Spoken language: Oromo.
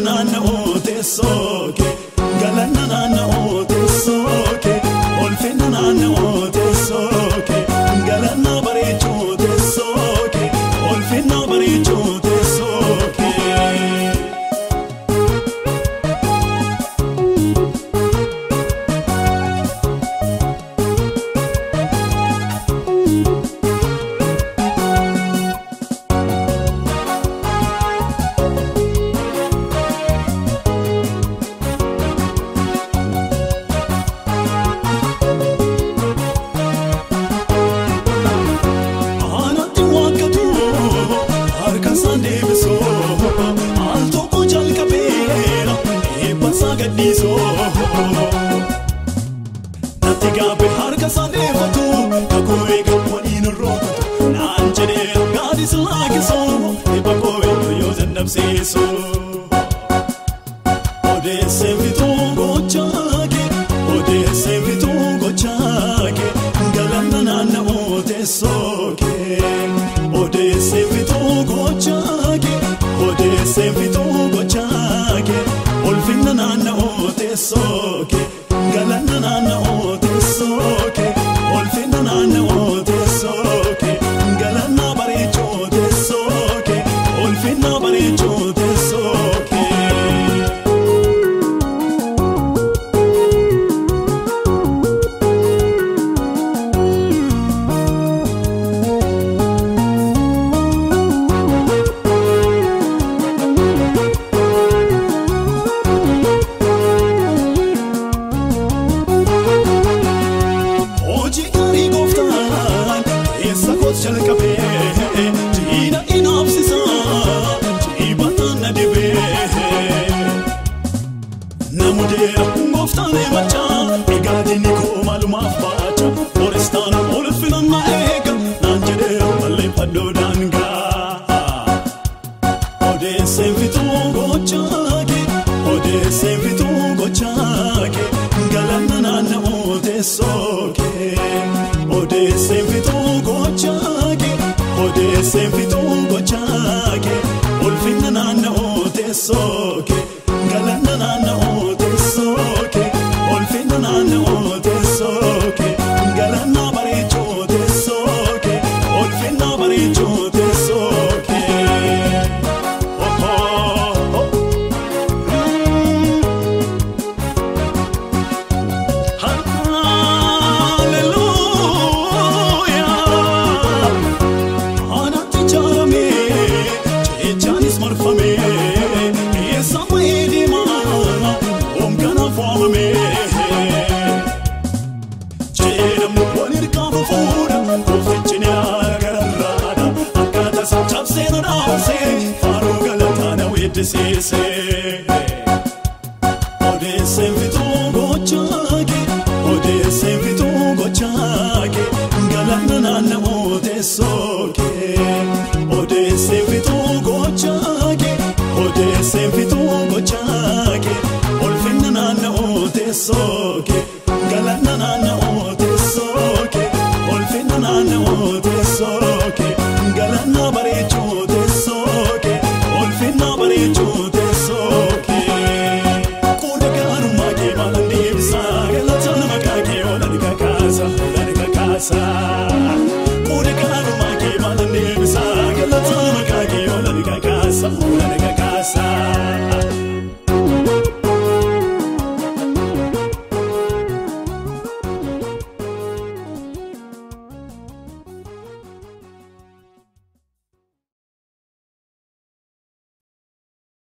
nana ote soke, galana nana ote soke, olfina nana ote soke, galana barecho te soke, olfina barecho te soke. Natiga behar ka sande fatu kakoe kaponi no roto nanjere gadis lagi so e bakoe yo zendam se so ode se vitu gochage galana nana ote soke ode se vitu gochage olfina nana ote soke galana nana ote soke olfina nana ote soke galana barecho te soke olfina barecho te soke. Jalkabe, Tina inopsisa, Tibatana debe. Namudera ngoftane macha, egadi niko malumaf bacha. Forestana olfinan maega, nanjede malle padodanga. Ode senvitu gochage, galana nana ote soke. Ode senvitu gochage, olfina nana ote soke, galana nana ote soke, olfina nana ote soke, galana barecho te soke, olfina barecho te soke. Oh oh oh. Ode senvitu gochage, galana nana ote soke. Ode senvitu gochage, olfina nana ote soke, galana nana ote soke, olfina nana ote soke, galana barecho te soke, olfina barecho te soke. Kude garuma ke malandi bisa, galata makake ola dikakasa.